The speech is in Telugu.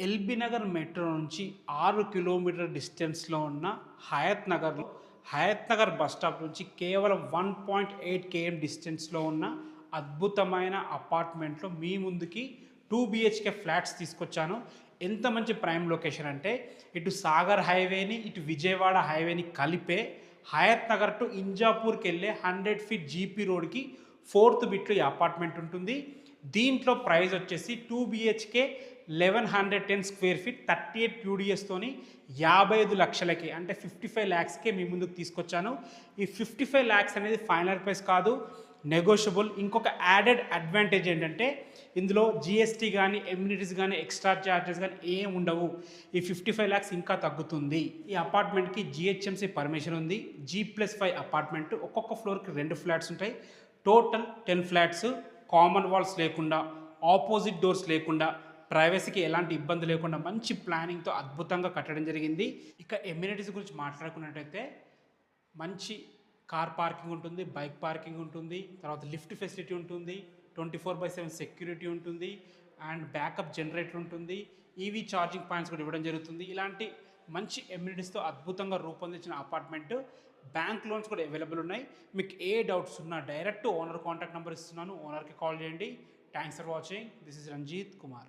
ఎల్బీ నగర్ మెట్రో నుంచి 6 కిలోమీటర్ డిస్టెన్స్‌లో ఉన్న హయత్ నగర్ బస్ స్టాప్ నుంచి కేవలం 1.8 కేఎం డిస్టెన్స్‌లో ఉన్న అద్భుతమైన అపార్ట్మెంట్‌లో మీ ముందుకి 2 బీహెచ్‌కే ఫ్లాట్స్ తీసుకొచ్చాను. ఎంత మంచి ప్రైమ్ లొకేషన్ అంటే ఇటు సాగర్ హైవేని, ఇటు విజయవాడ హైవేని కలిపే హయత్ నగర్ టు ఇంజాపూర్‌కెళ్ళే 100 ఫీట్ జీపీ రోడ్‌కి ఫోర్త్ బిట్‌లో ఈ అపార్ట్మెంట్ ఉంటుంది. దీంట్లో ప్రైస్ వచ్చేసి 2 బీహెచ్‌కే 1110 స్క్వేర్ ఫీట్ 38 యూడిఎస్తోని 55 లక్షలకి అంటే 55 ల్యాక్స్కే మీ ముందుకు తీసుకొచ్చాను. ఈ 55 ల్యాక్స్ అనేది ఫైనల్ ప్రైస్ కాదు, నెగోషియబుల్. ఇంకొక యాడెడ్ అడ్వాంటేజ్ ఏంటంటే ఇందులో జిఎస్టీ కానీ ఎమ్యూనిటీస్ కానీ ఎక్స్ట్రా ఛార్జెస్ కానీ ఏం ఉండవు. ఈ 55 ల్యాక్స్ ఇంకా తగ్గుతుంది. ఈ అపార్ట్మెంట్కి జిహెచ్ఎంసీ పర్మిషన్ ఉంది. G+5 అపార్ట్మెంట్, ఒక్కొక్క ఫ్లోర్కి 2 ఫ్లాట్స్ ఉంటాయి. టోటల్ 10 ఫ్లాట్స్, కామన్ వాల్స్ లేకుండా, ఆపోజిట్ డోర్స్ లేకుండా, ప్రైవసీకి ఎలాంటి ఇబ్బంది లేకుండా మంచి ప్లానింగ్తో అద్భుతంగా కట్టడం జరిగింది. ఇక ఎమ్యూనిటీస్ గురించి మాట్లాడుకున్నట్టయితే మంచి కార్ పార్కింగ్ ఉంటుంది, బైక్ పార్కింగ్ ఉంటుంది, తర్వాత లిఫ్ట్ ఫెసిలిటీ ఉంటుంది, 24/7 సెక్యూరిటీ ఉంటుంది, అండ్ బ్యాకప్ జనరేటర్ ఉంటుంది, ఈవీ ఛార్జింగ్ పాయింట్స్ కూడా ఇవ్వడం జరుగుతుంది. ఇలాంటి మంచి ఎమ్యూనిటీస్తో అద్భుతంగా రూపొందించిన అపార్ట్మెంట్. బ్యాంక్ లోన్స్ కూడా అవైలబుల్ ఉన్నాయి. మీకు ఏ డౌట్స్ ఉన్నా డైరెక్ట్ ఓనర్ కాంటాక్ట్ నెంబర్ ఇస్తున్నాను, ఓనర్కి కాల్ చేయండి. Thanks for watching. This is Ranjith Kumar.